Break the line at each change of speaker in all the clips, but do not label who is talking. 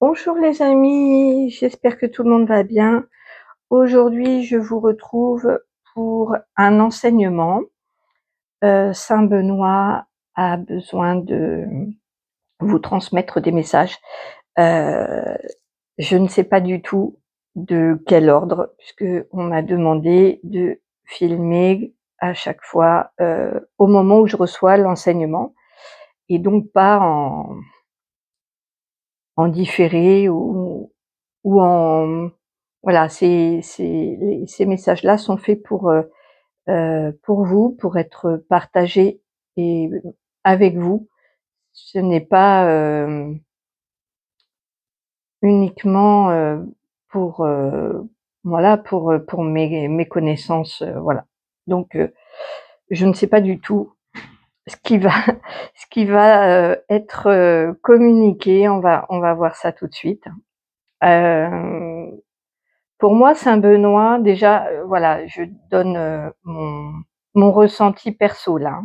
Bonjour les amis, j'espère que tout le monde va bien. Aujourd'hui, je vous retrouve pour un enseignement. Saint Benoît a besoin de vous transmettre des messages. Euh, je ne sais pas du tout de quel ordre, puisque on m'a demandé de filmer à chaque fois au moment où je reçois l'enseignement, et donc pas en différé ou en voilà, ces messages-là sont faits pour vous, pour être partagés et avec vous. Ce n'est pas uniquement pour voilà, pour mes connaissances, voilà. Donc je ne sais pas du tout ce qui va ce qui va être communiqué. On va voir ça tout de suite. Euh, Pour moi, Saint-Benoît, déjà, voilà, je donne mon ressenti perso là.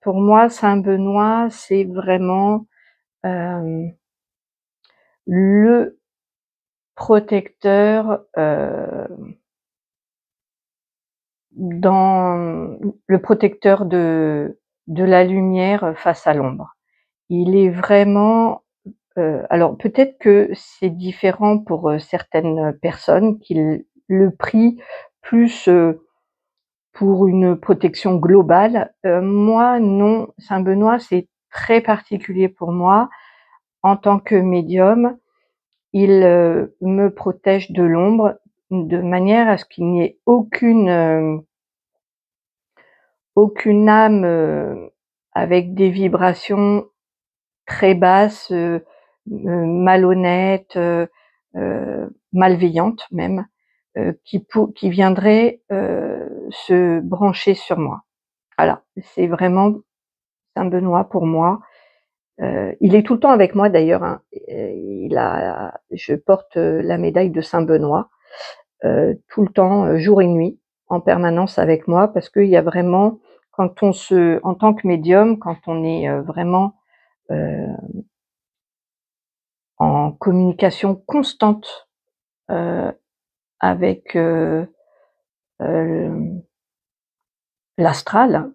Pour moi, Saint-Benoît, c'est vraiment le protecteur, dans le protecteur de la lumière face à l'ombre. Il est vraiment, alors peut-être que c'est différent pour certaines personnes qui le prient plus. Pour une protection globale, moi non, Saint-Benoît, c'est très particulier pour moi. En tant que médium, il, me protège de l'ombre, de manière à ce qu'il n'y ait aucune âme, avec des vibrations très basses, malhonnêtes, malveillantes même, qui viendraient, se brancher sur moi. Voilà, c'est vraiment Saint-Benoît pour moi. Il est tout le temps avec moi d'ailleurs, hein. Je porte la médaille de Saint-Benoît tout le temps, jour et nuit, en permanence avec moi, parce qu'il y a vraiment, en tant que médium, quand on est vraiment euh, en communication constante euh, avec euh, l'astral,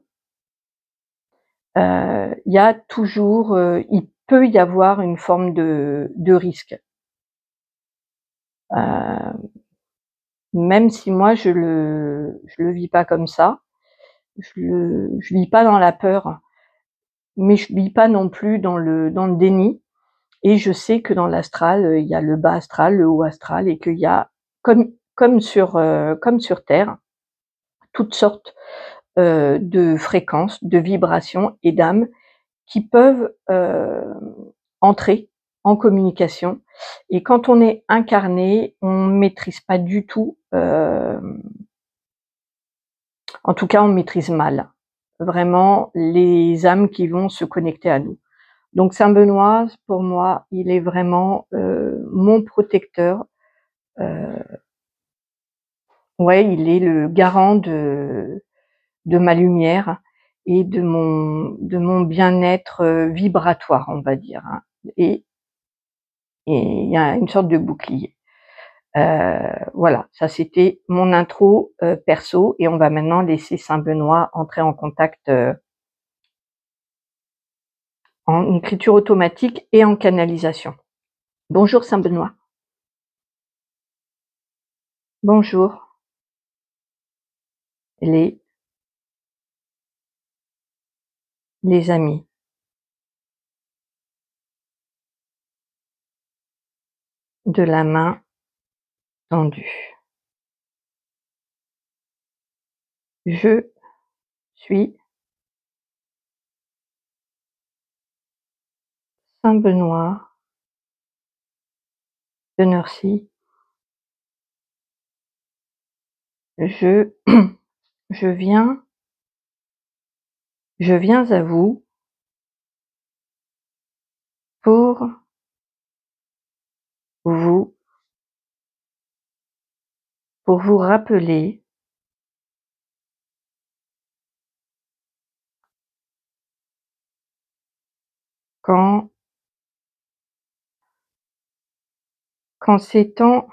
il y a toujours, il peut y avoir une forme de risque. Euh, Même si moi je le vis pas comme ça, je vis pas dans la peur, mais je vis pas non plus dans le déni. Et je sais que dans l'astral, il y a le bas astral, le haut astral, et qu'il y a comme sur Terre, toutes sortes de fréquences, de vibrations et d'âmes qui peuvent entrer en communication. Et quand on est incarné, on maîtrise pas du tout. En tout cas, on maîtrise mal, vraiment, les âmes qui vont se connecter à nous. Donc Saint Benoît, pour moi, il est vraiment mon protecteur. Euh, ouais, il est le garant de ma lumière et de mon bien-être vibratoire, on va dire, hein. Et il y a une sorte de bouclier. Voilà, ça c'était mon intro perso, et on va maintenant laisser Saint Benoît entrer en contact en écriture automatique et en canalisation. Bonjour Saint Benoît. Bonjour les amis de la main tendue. Je suis Saint Benoît de Nursie. Je je viens à vous pour vous rappeler quand Qu'en ces temps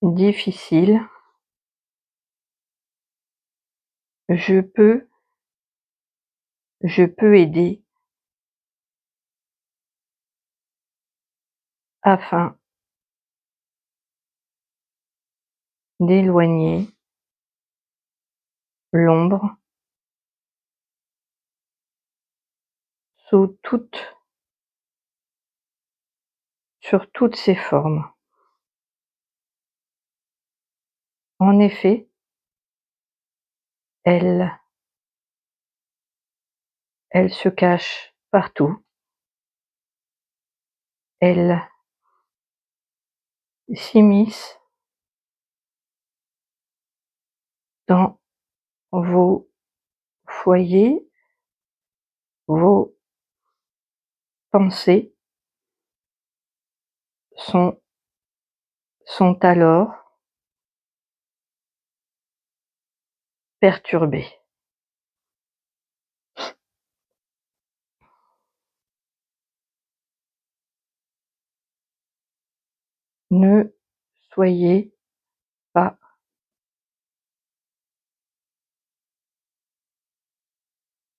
difficiles, je peux aider afin d'éloigner l'ombre sous sur toutes ses formes. En effet, elle se cache partout. Elle s'immisce dans vos foyers, vos pensées sont alors perturbées. Ne soyez pas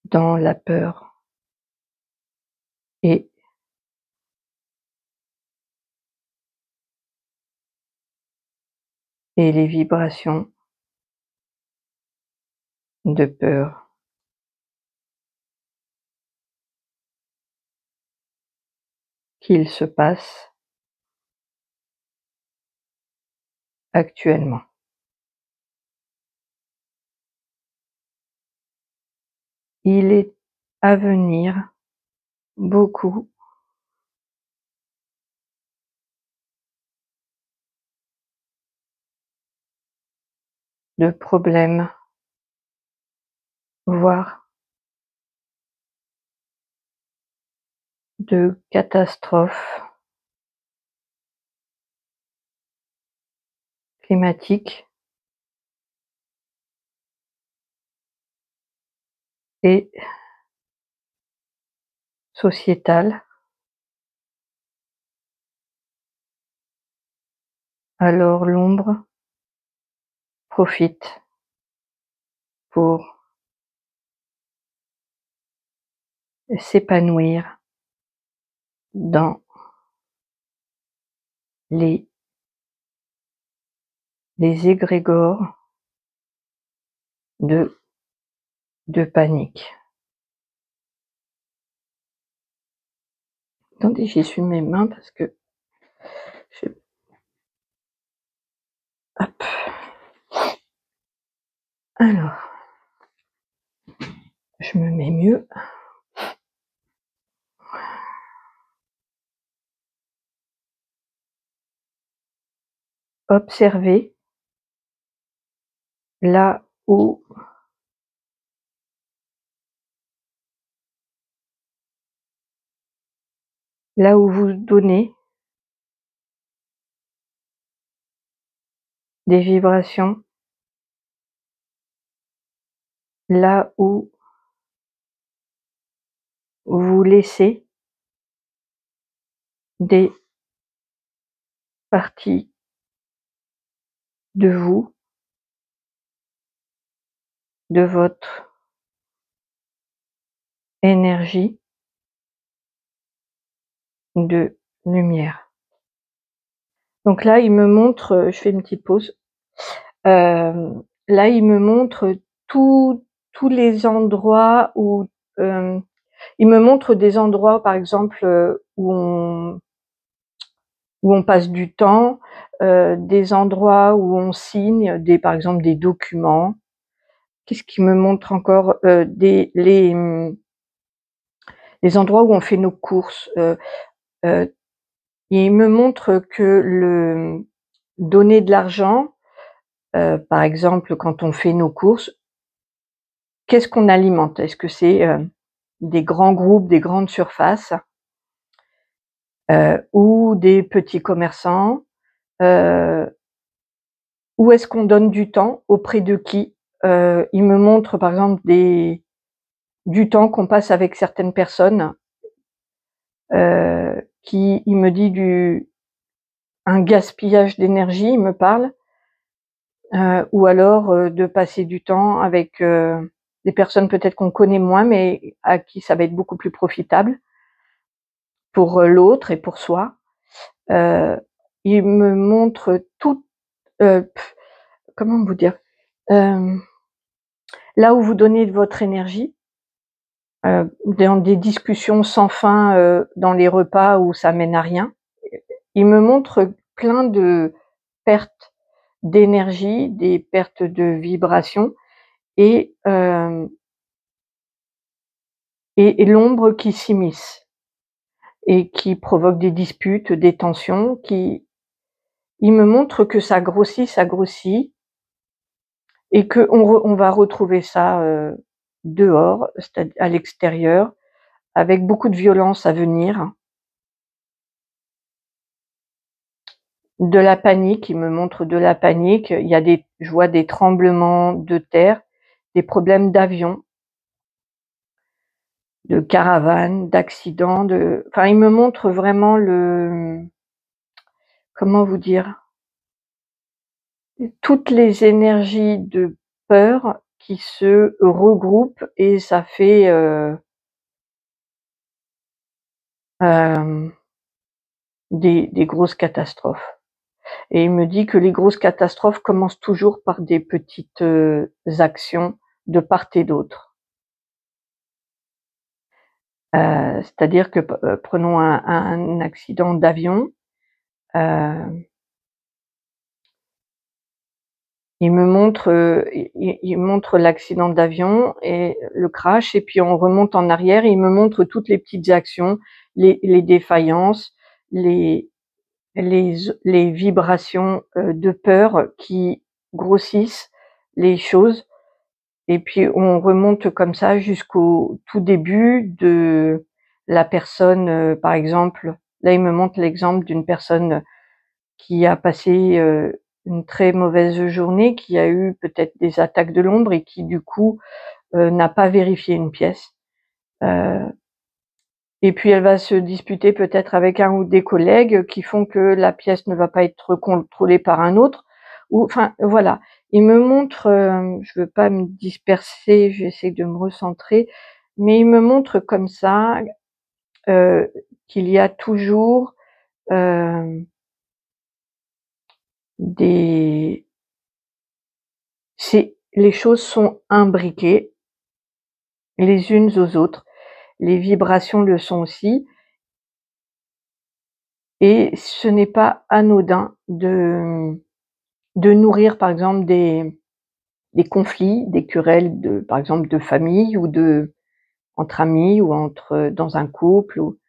dans la peur et les vibrations de peur qu'il se passe actuellement. Il est à venir beaucoup de problèmes, voire de catastrophes climatiques et sociétales. Alors l'ombre profite pour s'épanouir dans les égrégores de panique. Attendez, j'essuie mes mains parce que hop. Alors, je me mets mieux. Observez là où vous donnez des vibrations, là où vous laissez des parties de vous, de votre énergie de lumière. Donc là, il me montre, je fais une petite pause. Là, il me montre tous les endroits où il me montre des endroits, par exemple, où on passe du temps, des endroits où on signe par exemple des documents. Qu'est-ce qu'il me montre encore? Les endroits où on fait nos courses. Il me montre que donner de l'argent, par exemple, quand on fait nos courses, qu'est-ce qu'on alimente? Est-ce que c'est des grands groupes, des grandes surfaces, ou des petits commerçants? Où est-ce qu'on donne du temps? Auprès de qui? Il me montre par exemple du temps qu'on passe avec certaines personnes, il me dit un gaspillage d'énergie, il me parle, ou alors de passer du temps avec des personnes peut-être qu'on connaît moins, mais à qui ça va être beaucoup plus profitable pour l'autre et pour soi. Il me montre tout, comment vous dire, là où vous donnez de votre énergie, dans des discussions sans fin, dans les repas où ça mène à rien. Il me montre plein de pertes d'énergie, des pertes de vibration et l'ombre qui s'immisce et qui provoque des disputes, des tensions, il me montre que ça grossit et qu'on va retrouver ça dehors, c'est-à-dire à l'extérieur, avec beaucoup de violence à venir. De la panique, il me montre de la panique, je vois des tremblements de terre, des problèmes d'avion, de caravanes, d'accidents, enfin il me montre vraiment comment vous dire? Toutes les énergies de peur qui se regroupent et ça fait, hem, des grosses catastrophes. Et il me dit que les grosses catastrophes commencent toujours par des petites, actions de part et d'autre. C'est-à-dire que prenons un accident d'avion, heu, il montre l'accident d'avion et le crash et puis on remonte en arrière et il me montre toutes les petites actions, les défaillances, les les vibrations, de peur qui grossissent les choses et puis on remonte comme ça jusqu'au tout début de la personne, par exemple, là il me montre l'exemple d'une personne qui a passé, une très mauvaise journée, qui a eu peut-être des attaques de l'ombre et qui du coup, n'a pas vérifié une pièce. Heu et puis elle va se disputer peut-être avec un ou des collègues qui font que la pièce ne va pas être contrôlée par un autre ou enfin voilà. Il me montre, je veux pas me disperser, j'essaie de me recentrer, mais il me montre comme ça, qu'il y a toujours, hem, des les choses sont imbriquées les unes aux autres. Les vibrations le sont aussi et ce n'est pas anodin de nourrir par exemple des conflits, des querelles par exemple de famille ou entre amis ou dans un couple ou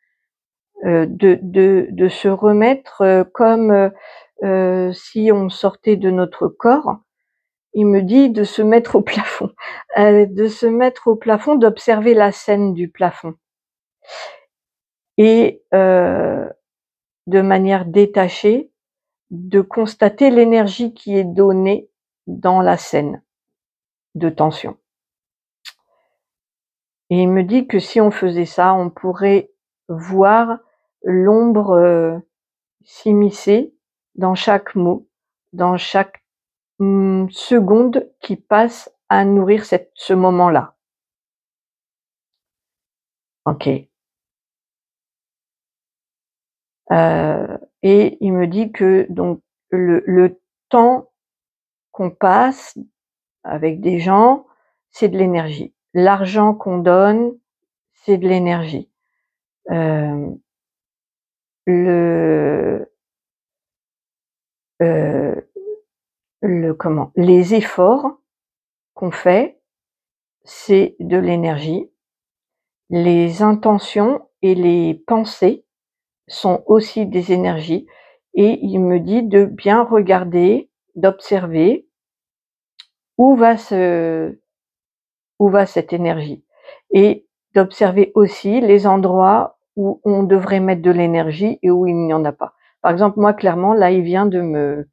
de se remettre, comme, si on sortait de notre corps. Il me dit de se mettre au plafond, de se mettre au plafond, d'observer la scène du plafond et de manière détachée, de constater l'énergie qui est donnée dans la scène de tension. Et il me dit que si on faisait ça, on pourrait voir l'ombre, s'immiscer dans chaque mot, dans chaque, seconde qui passe à nourrir ce moment-là. OK. Et il me dit que donc le temps qu'on passe avec des gens, c'est de l'énergie. L'argent qu'on donne, c'est de l'énergie. Hem, le, heu, les efforts qu'on fait, c'est de l'énergie. Les intentions et les pensées sont aussi des énergies et il me dit de bien regarder, d'observer où va ce où va cette énergie et d'observer aussi les endroits où on devrait mettre de l'énergie et où il n'y en a pas. Par exemple, moi clairement là, il vient de me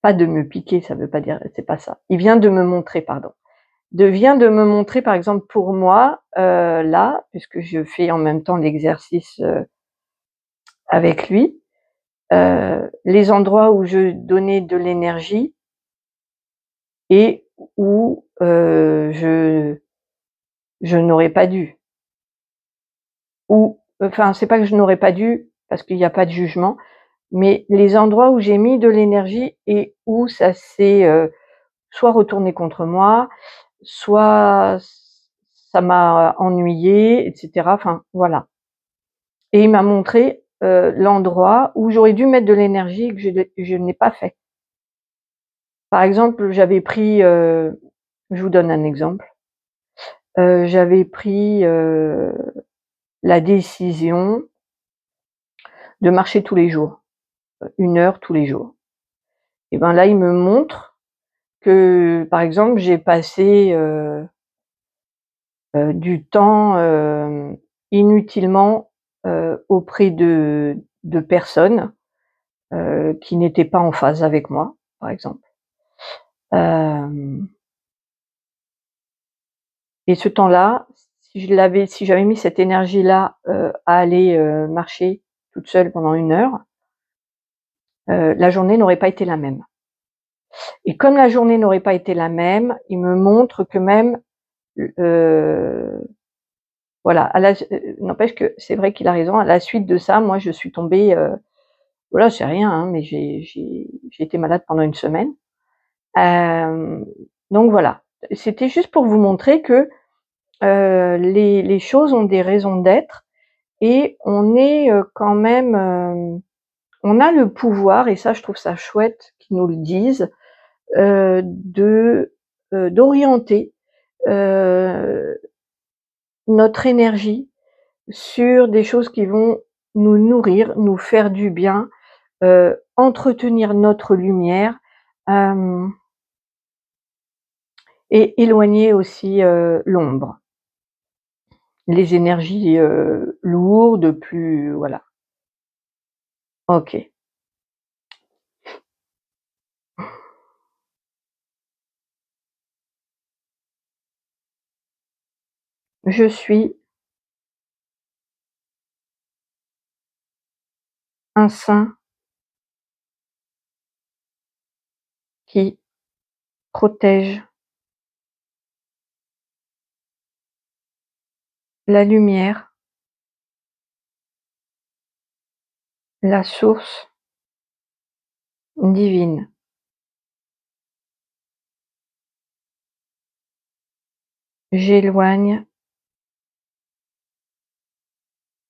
pas de me piquer, ça veut pas dire c'est pas ça. Il vient de me montrer, pardon. Vient de me montrer par exemple pour moi, là, puisque je fais en même temps l'exercice, avec lui, les endroits où je donnais de l'énergie et où, je n'aurais pas dû. Ou enfin, c'est pas que je n'aurais pas dû, parce qu'il y a pas de jugement, mais les endroits où j'ai mis de l'énergie et où ça s'est, soit retourné contre moi, soit ça m'a ennuyée et cetera, enfin voilà. Et il m'a montré, l'endroit où j'aurais dû mettre de l'énergie et que je n'ai pas fait. Par exemple, j'avais pris, je vous donne un exemple, j'avais pris, la décision de marcher tous les jours, 1 heure tous les jours. Et ben là, il me montre que, par exemple, j'ai passé, du temps, inutilement, auprès de personnes, qui n'étaient pas en phase avec moi, par exemple. Hem Et ce temps-là, si j'avais mis cette énergie-là, à aller, marcher toute seule pendant 1 heure, la journée n'aurait pas été la même. Et comme la journée n'aurait pas été la même, il me montre que même, heu, voilà, n'empêche que c'est vrai qu'il a raison, à la suite de ça, moi je suis tombée, voilà, c'est rien, hein, mais j'ai été malade pendant 1 semaine. Hem, donc voilà, c'était juste pour vous montrer que, les choses ont des raisons d'être et on est, quand même, on a le pouvoir et ça je trouve ça chouette qu'ils nous le disent, d'orienter, heu, notre énergie sur des choses qui vont nous nourrir, nous faire du bien, entretenir notre lumière, hem et éloigner aussi, l'ombre. Les énergies, lourdes, plus voilà. OK. Je suis un saint qui protège la lumière, la source divine. J'éloigne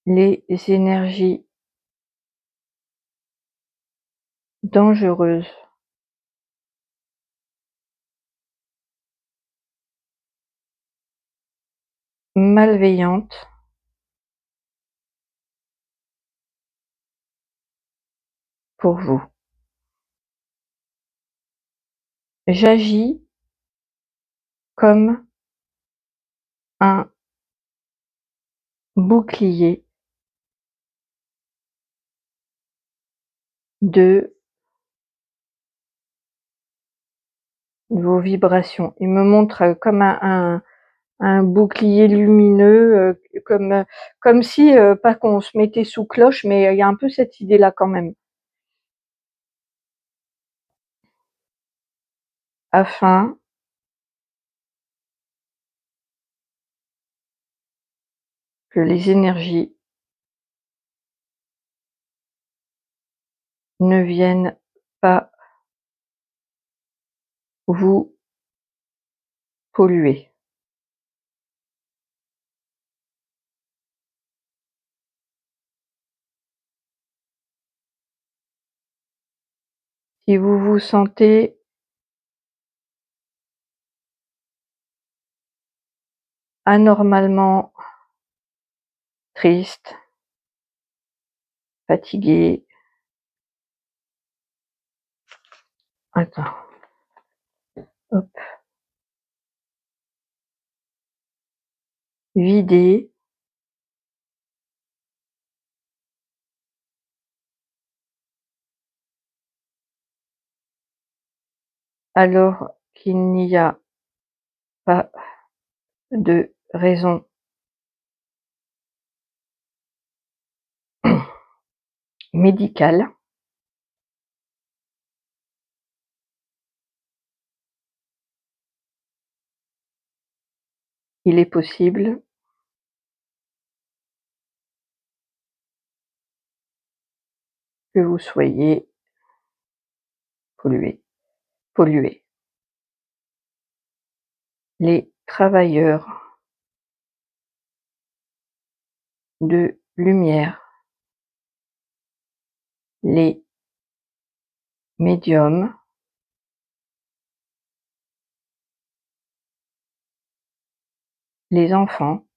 les énergies dangereuses, malveillantes pour vous. J'agis comme un bouclier de vos vibrations. Il me montre, comme un bouclier lumineux, comme si, pas qu'on se mettait sous cloche, mais il y a un peu cette idée-là quand même. Afin que les énergies ne viennent pas vous polluer. Si vous vous sentez anormalement triste, fatigué, attends, hop, vidé, alors qu'il n'y a pas de raison médical. Il est possible que vous soyez pollué. Les travailleurs de lumière, les médiums, les enfants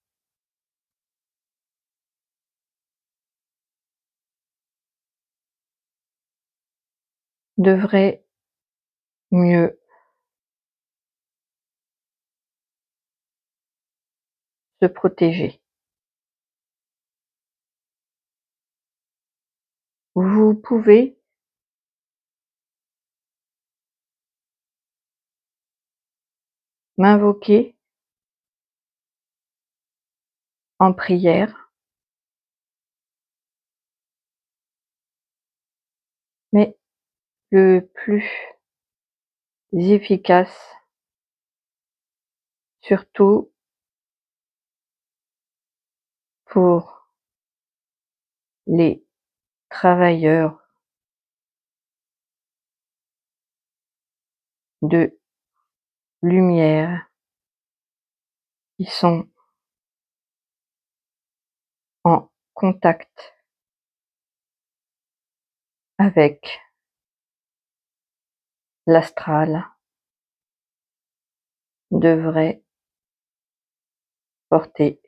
devraient mieux se protéger. Vous pouvez m'invoquer en prière, mais le plus efficace, surtout pour les travailleurs de lumière qui sont en contact avec l'astral devraient porter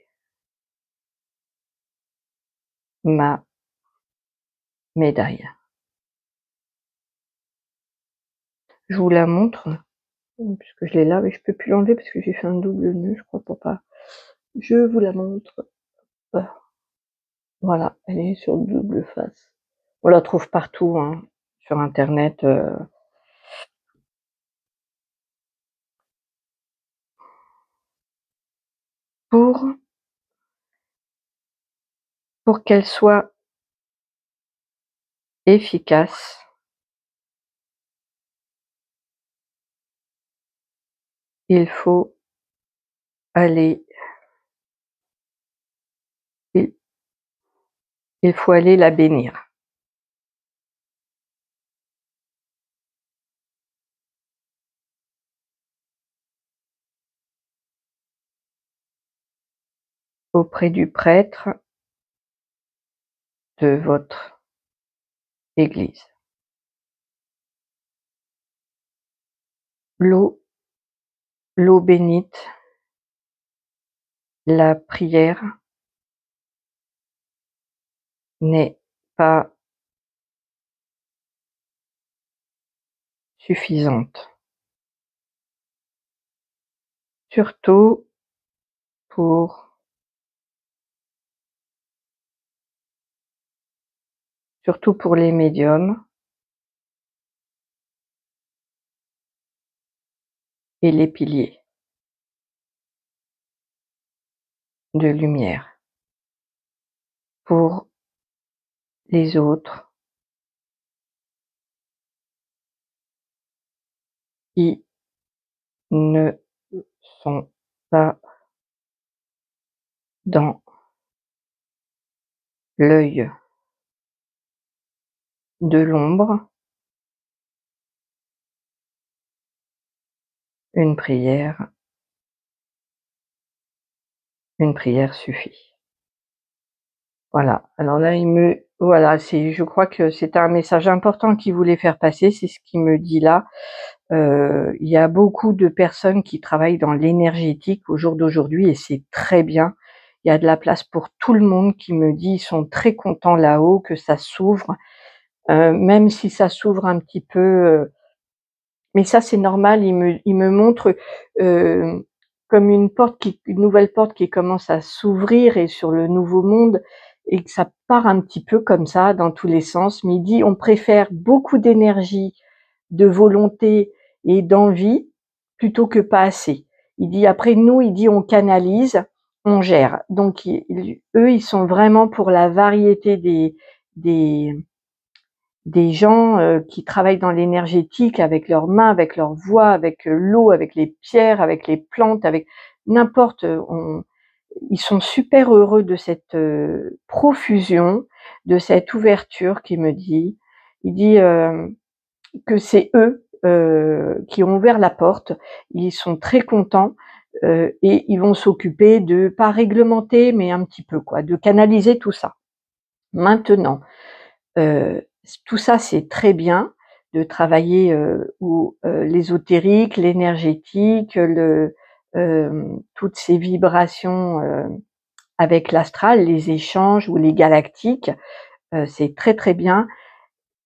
ma médaille. Je vous la montre, puisque je l'ai là, mais je peux plus l'enlever parce que j'ai fait un double nœud, je crois, pour pas. Je vous la montre. Voilà, elle est sur double face. On la trouve partout, hein, sur internet. Pour qu'elle soit efficace, il faut aller il faut aller la bénir. Auprès du prêtre de votre église. L'eau bénite, la prière n'est pas suffisante. Surtout pour les médiums et les piliers de lumière. Pour les autres qui ne sont pas dans l'œil de l'ombre, une prière suffit. Voilà. Alors là, je crois que c'était un message important qu'il voulait faire passer, c'est ce qu'il me dit là. Il y a beaucoup de personnes qui travaillent dans l'énergétique au jour d'aujourd'hui et c'est très bien. Il y a de la place pour tout le monde qui me dit, ils sont très contents là-haut que ça s'ouvre, même si ça s'ouvre un petit peu, mais ça c'est normal, il me montre comme une nouvelle porte qui commence à s'ouvrir et sur le nouveau monde et que ça part un petit peu comme ça dans tous les sens. Mais il dit on préfère beaucoup d'énergie, de volonté et d'envie plutôt que pas assez. Il dit après nous, il dit on canalise, on gère. Donc eux, ils sont vraiment pour la variété des des gens qui travaillent dans l'énergétique avec leurs mains, avec leur voix, avec l'eau, avec les pierres, avec les plantes, avec n'importe, ils sont super heureux de cette profusion, de cette ouverture qu'il me dit. Il dit que c'est eux qui ont ouvert la porte. Ils sont très contents et ils vont s'occuper de, pas réglementer, mais un petit peu quoi, de canaliser tout ça. Maintenant, tout ça c'est très bien de travailler l'ésotérique, l'énergétique, toutes ces vibrations avec l'astral, les échanges ou les galactiques, c'est très très bien,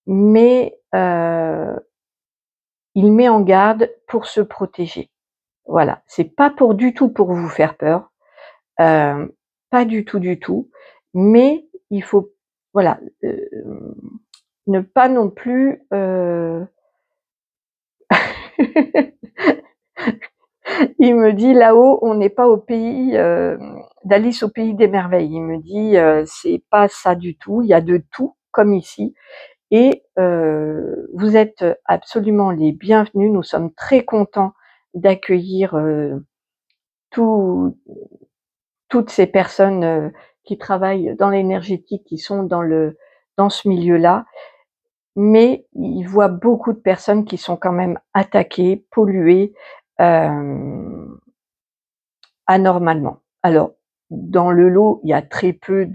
mais il met en garde pour se protéger. Voilà, c'est pas du tout pour vous faire peur, pas du tout, du tout, mais il faut, voilà, ne pas non plus. Il me dit là-haut, on n'est pas au pays d'Alice au pays des merveilles. Il me dit c'est pas ça du tout. Il y a de tout comme ici. Et vous êtes absolument les bienvenus. Nous sommes très contents d'accueillir toutes ces personnes qui travaillent dans l'énergétique, qui sont dans ce milieu-là. Mais il voit beaucoup de personnes qui sont quand même attaquées, polluées anormalement. Alors, dans le lot, il y a très peu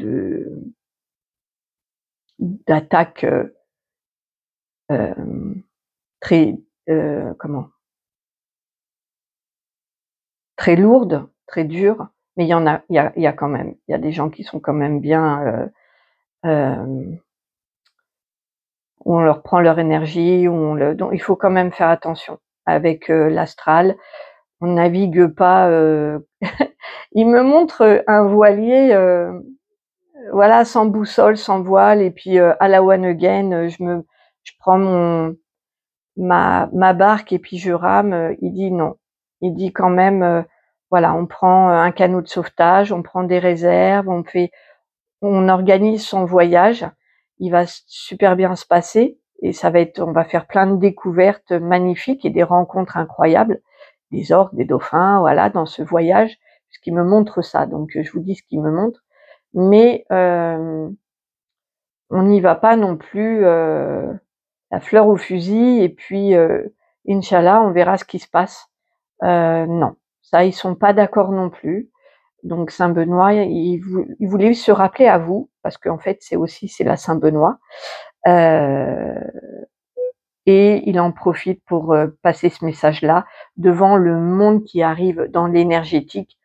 d'attaques très très lourdes, très dures, mais il y a quand même, il y a des gens qui sont quand même bien, où on leur prend leur énergie, donc il faut quand même faire attention avec l'astral. On navigue pas. Il me montre un voilier, voilà, sans boussole, sans voile, et puis à la one again, je prends ma barque et puis je rame. Il dit non. Il dit quand même, voilà, on prend un canot de sauvetage, on prend des réserves, on organise son voyage. Il va super bien se passer et on va faire plein de découvertes magnifiques et des rencontres incroyables, des orques, des dauphins, voilà, dans ce voyage, puisqu'il me montre ça. Donc je vous dis ce qu'il me montre, mais on n'y va pas non plus la fleur au fusil et puis Inch'Allah, on verra ce qui se passe. Non, ça ils sont pas d'accord non plus. Donc Saint Benoît, il voulait se rappeler à vous, parce qu'en fait c'est la Saint Benoît, et il en profite pour passer ce message-là devant le monde qui arrive dans l'énergétique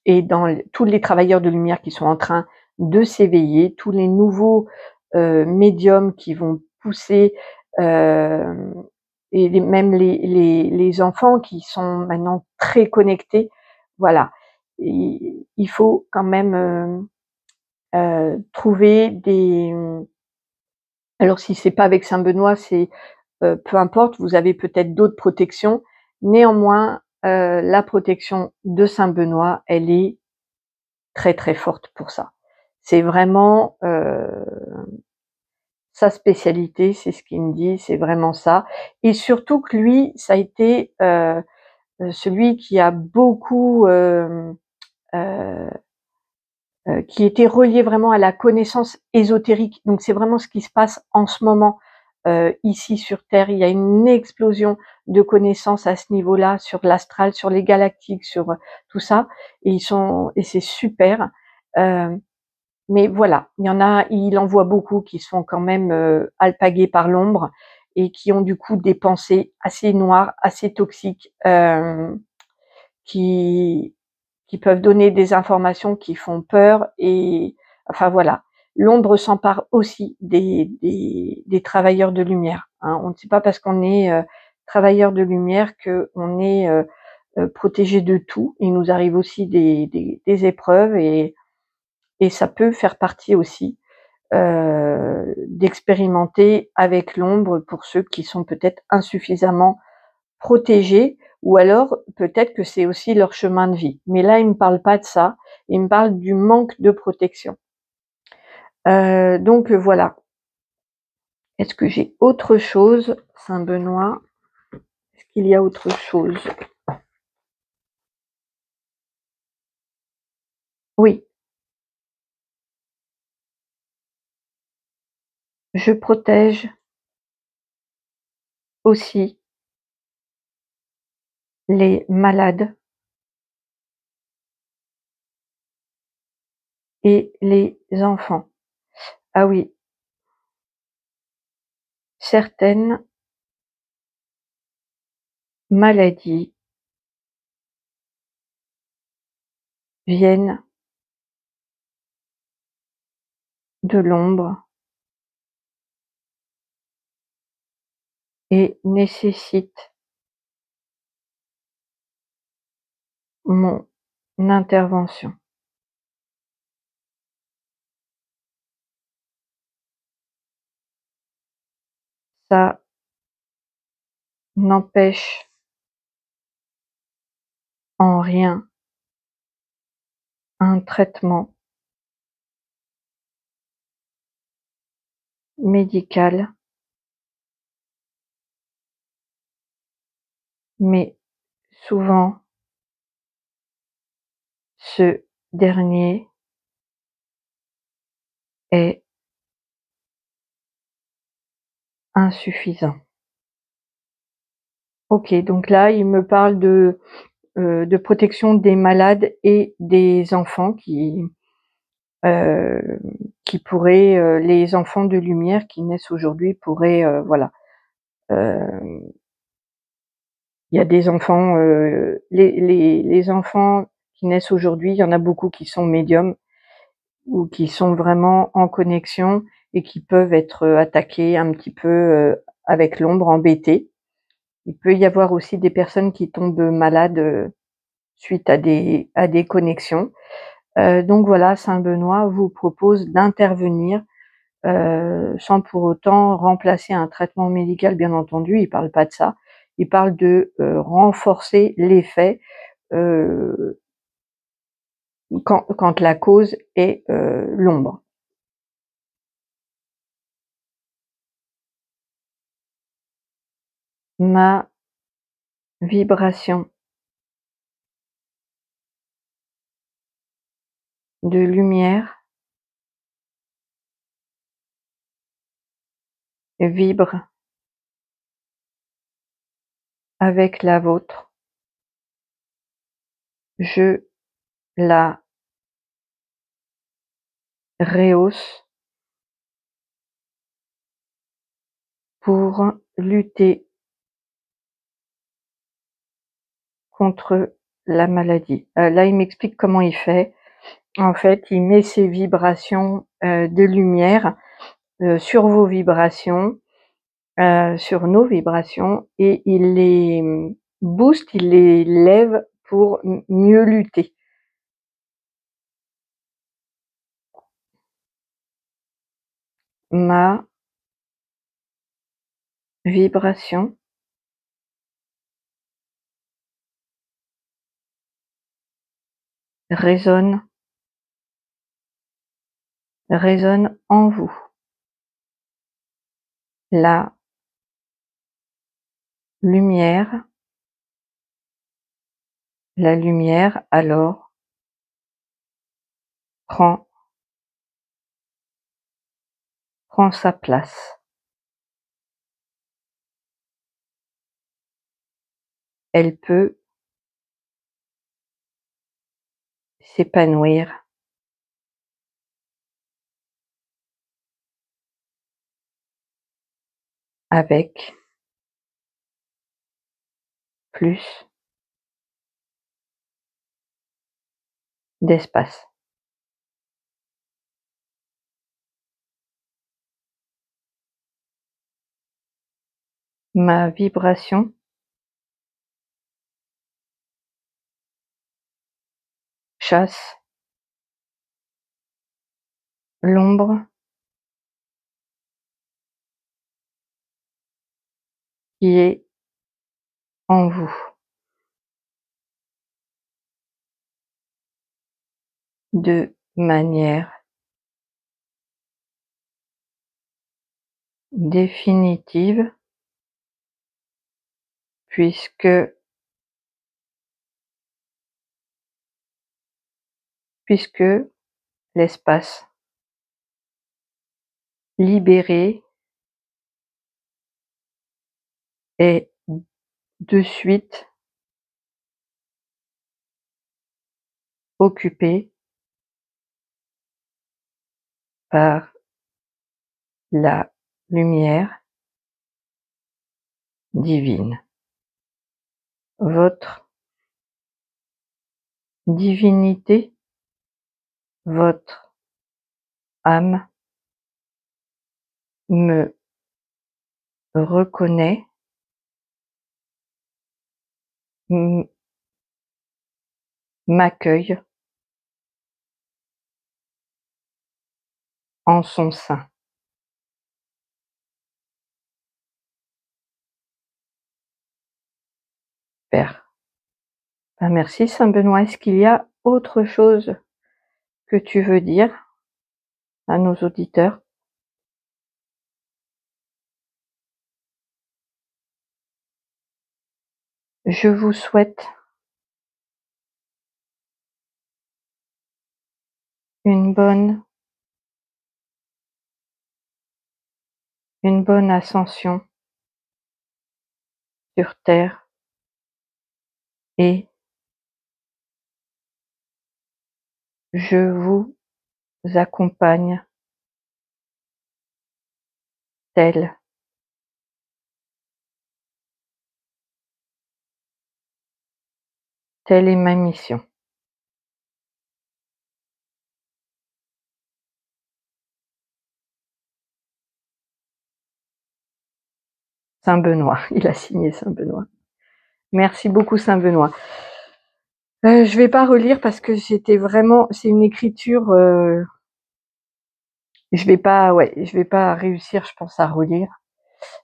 et dans tous les travailleurs de lumière qui sont en train de s'éveiller, tous les nouveaux médiums qui vont pousser, et même les enfants qui sont maintenant très connectés. Voilà, il faut quand même trouver des. Alors si c'est pas avec Saint Benoît, c'est peu importe. Vous avez peut-être d'autres protections. Néanmoins, la protection de Saint Benoît, elle est très très forte pour ça. C'est vraiment sa spécialité, c'est ce qu'il me dit, c'est vraiment ça. Et surtout que lui, ça a été celui qui a beaucoup, qui était relié vraiment à la connaissance ésotérique. Donc c'est vraiment ce qui se passe en ce moment ici sur Terre. Il y a une explosion de connaissances à ce niveau-là, sur l'astral, sur les galactiques, sur tout ça. Et c'est super. Mais voilà, il en voit beaucoup qui sont quand même alpagués par l'ombre et qui ont du coup des pensées assez noires, assez toxiques, qui peuvent donner des informations qui font peur. Et enfin voilà, l'ombre s'empare aussi des travailleurs de lumière, hein. On ne sait pas parce qu'on est travailleur de lumière qu'on est protégé de tout. Il nous arrive aussi des épreuves et ça peut faire partie aussi d'expérimenter avec l'ombre pour ceux qui sont peut-être insuffisamment protégés, ou alors peut-être que c'est aussi leur chemin de vie. Mais là, il me parle pas de ça, il me parle du manque de protection. Donc voilà. Est-ce que j'ai autre chose, Saint-Benoît? Est-ce qu'il y a autre chose? Oui, je protège aussi les malades et les enfants. Ah oui, certaines maladies viennent de l'ombre et nécessitent mon intervention. Ça n'empêche en rien un traitement médical, mais souvent ce dernier est insuffisant. OK, donc là, il me parle de protection des malades et des enfants heu, qui pourraient, les enfants de lumière qui naissent aujourd'hui pourraient, voilà, heu, il y a des enfants, les enfants qui naissent aujourd'hui, il y en a beaucoup qui sont médiums ou qui sont vraiment en connexion et qui peuvent être, attaqués un petit peu, avec l'ombre, embêtés. Il peut y avoir aussi des personnes qui tombent malades, suite à des connexions. Donc voilà, Saint Benoît vous propose d'intervenir, sans pour autant remplacer un traitement médical, bien entendu, il parle pas de ça. Il parle de, renforcer l'effet, heu, quand la cause est, l'ombre. Ma vibration de lumière vibre avec la vôtre. Je la rehausse pour lutter contre la maladie. Là, il m'explique comment il fait. En fait, il met ses vibrations, de lumière, sur vos vibrations, sur nos vibrations et il les, booste, il les lève pour mieux lutter. Ma vibration résonne résonne en vous. La lumière la lumière alors prend prend sa place. Elle peut s'épanouir avec plus d'espace. Ma vibration chasse l'ombre qui est en vous, de manière définitive, puisque l'espace libéré est de suite occupé par la lumière divine. Votre divinité, votre âme me reconnaît, m'accueille en son sein. Père. Ben merci Saint Benoît. Est-ce qu'il y a autre chose que tu veux dire à nos auditeurs? Je vous souhaite une bonne ascension sur terre et je vous accompagne telle est ma mission. Saint Benoît, il a signé Saint Benoît. Merci beaucoup Saint Benoît. Je vais pas relire parce que c'était vraiment, c'est une écriture, je vais pas réussir, je pense, à relire.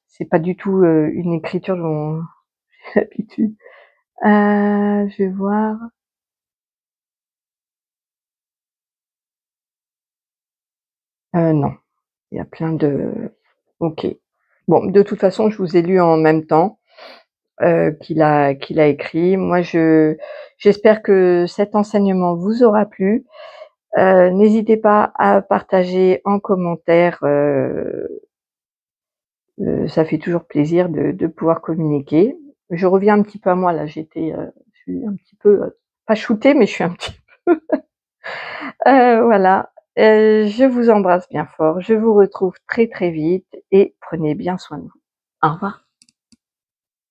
C'est pas du tout une écriture dont j'ai l'habitude. Je vais voir. Non, il y a plein de. Ok. Bon, de toute façon, je vous ai lu en même temps qu'il a écrit. Moi, j'espère que cet enseignement vous aura plu. N'hésitez pas à partager en commentaire. Ça fait toujours plaisir de pouvoir communiquer. Je reviens un petit peu à moi là. Je suis un petit peu pas shootée, mais je suis un petit voilà. Je vous embrasse bien fort. Je vous retrouve très très vite et prenez bien soin de vous. Au revoir.